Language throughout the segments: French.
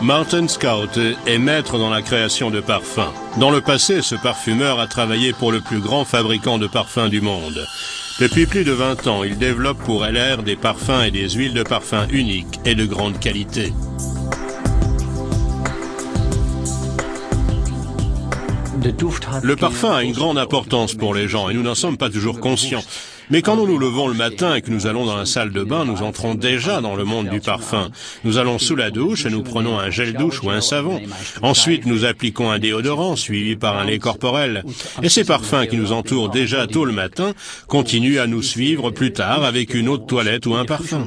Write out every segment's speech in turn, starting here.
Martin Scout est maître dans la création de parfums. Dans le passé, ce parfumeur a travaillé pour le plus grand fabricant de parfums du monde. Depuis plus de 20 ans, il développe pour LR des parfums et des huiles de parfum uniques et de grande qualité. Le parfum a une grande importance pour les gens et nous n'en sommes pas toujours conscients. Mais quand nous nous levons le matin et que nous allons dans la salle de bain, nous entrons déjà dans le monde du parfum. Nous allons sous la douche et nous prenons un gel douche ou un savon. Ensuite, nous appliquons un déodorant suivi par un lait corporel. Et ces parfums qui nous entourent déjà tôt le matin continuent à nous suivre plus tard avec une eau de toilette ou un parfum.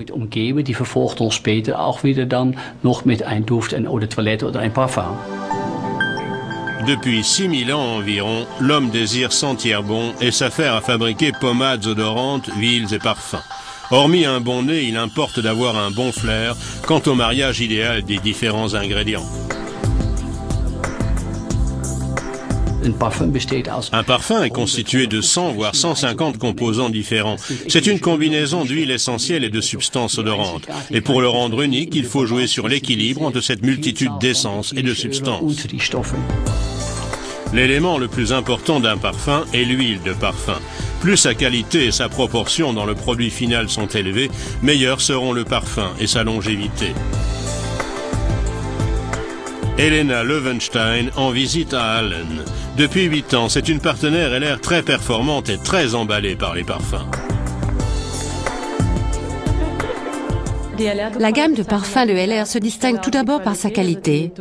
Depuis 6000 ans environ, l'homme désire sentir bon et s'affaire à fabriquer pommades odorantes, huiles et parfums. Hormis un bon nez, il importe d'avoir un bon flair quant au mariage idéal des différents ingrédients. Un parfum est constitué de 100 voire 150 composants différents. C'est une combinaison d'huiles essentielles et de substances odorantes. Et pour le rendre unique, il faut jouer sur l'équilibre entre cette multitude d'essences et de substances. L'élément le plus important d'un parfum est l'huile de parfum. Plus sa qualité et sa proportion dans le produit final sont élevées, meilleurs seront le parfum et sa longévité. Helena Löwenstein en visite à Allen. Depuis 8 ans, c'est une partenaire LR très performante et très emballée par les parfums. La gamme de parfums de LR se distingue tout d'abord par sa qualité.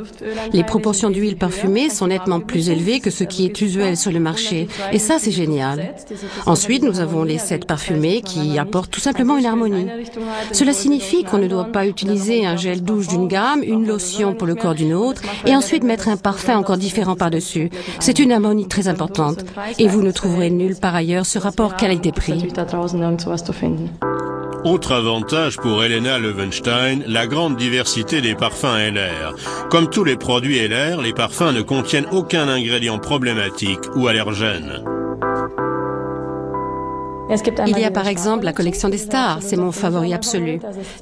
Les proportions d'huile parfumée sont nettement plus élevées que ce qui est usuel sur le marché. Et ça, c'est génial. Ensuite, nous avons les sets parfumés qui apportent tout simplement une harmonie. Cela signifie qu'on ne doit pas utiliser un gel douche d'une gamme, une lotion pour le corps d'une autre, et ensuite mettre un parfum encore différent par-dessus. C'est une harmonie très importante. Et vous ne trouverez nulle part ailleurs ce rapport qualité-prix. Autre avantage pour Helena Löwenstein, la grande diversité des parfums LR. Comme tous les produits LR, les parfums ne contiennent aucun ingrédient problématique ou allergène. Il y a par exemple la collection des stars, c'est mon favori absolu.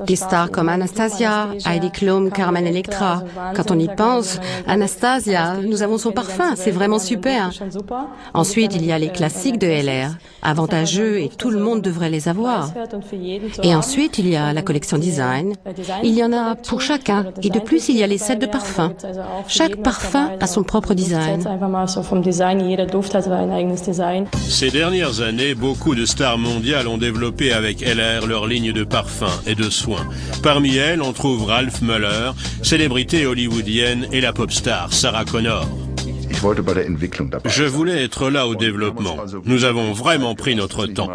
Des stars comme Anastasia, Heidi Klum, Carmen Electra. Quand on y pense, Anastasia, nous avons son parfum, c'est vraiment super. Ensuite, il y a les classiques de LR, avantageux et tout le monde devrait les avoir. Et ensuite, il y a la collection design. Il y en a pour chacun. Et de plus, il y a les sets de parfums. Chaque parfum a son propre design. Ces dernières années, beaucoup de stars mondiales ont développé avec LR leur ligne de parfums et de soins. Parmi elles, on trouve Ralph Muller, célébrité hollywoodienne, et la pop star Sarah Connor. Je voulais être là au développement. Nous avons vraiment pris notre temps.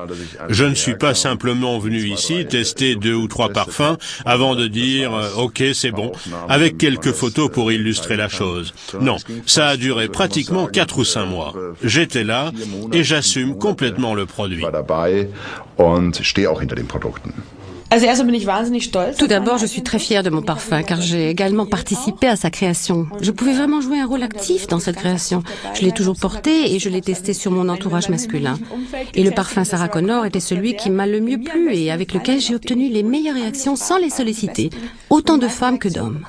Je ne suis pas simplement venu ici tester 2 ou 3 parfums avant de dire « Ok, c'est bon », avec quelques photos pour illustrer la chose. Non, ça a duré pratiquement 4 ou 5 mois. J'étais là et j'assume complètement le produit. Tout d'abord, je suis très fière de mon parfum car j'ai également participé à sa création. Je pouvais vraiment jouer un rôle actif dans cette création. Je l'ai toujours porté et je l'ai testé sur mon entourage masculin. Et le parfum Sarah Connor était celui qui m'a le mieux plu et avec lequel j'ai obtenu les meilleures réactions sans les solliciter. Autant de femmes que d'hommes.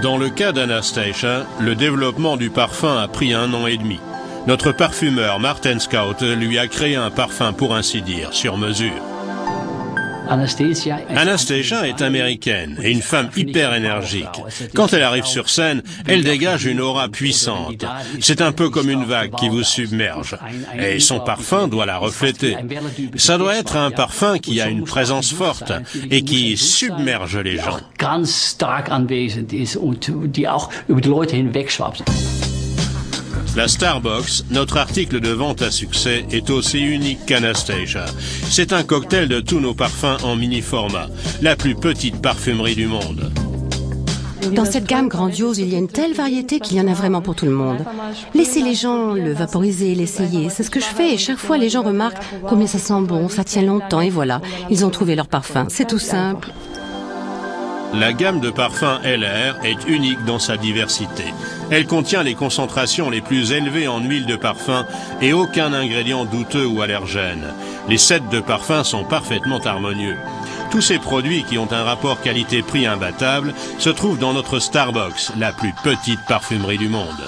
Dans le cas d'Anastasia, le développement du parfum a pris 1 an et demi. Notre parfumeur Martin Scout lui a créé un parfum, pour ainsi dire, sur mesure. Anastasia est américaine et une femme hyper énergique. Quand elle arrive sur scène, elle dégage une aura puissante. C'est un peu comme une vague qui vous submerge. Et son parfum doit la refléter. Ça doit être un parfum qui a une présence forte et qui submerge les gens. La Starbucks, notre article de vente à succès, est aussi unique qu'Anastasia. C'est un cocktail de tous nos parfums en mini-format, la plus petite parfumerie du monde. Dans cette gamme grandiose, il y a une telle variété qu'il y en a vraiment pour tout le monde. Laissez les gens le vaporiser, l'essayer. C'est ce que je fais et chaque fois les gens remarquent combien ça sent bon, ça tient longtemps et voilà, ils ont trouvé leur parfum. C'est tout simple. La gamme de parfums LR est unique dans sa diversité. Elle contient les concentrations les plus élevées en huile de parfum et aucun ingrédient douteux ou allergène. Les sets de parfums sont parfaitement harmonieux. Tous ces produits qui ont un rapport qualité-prix imbattable se trouvent dans notre Starbucks, la plus petite parfumerie du monde.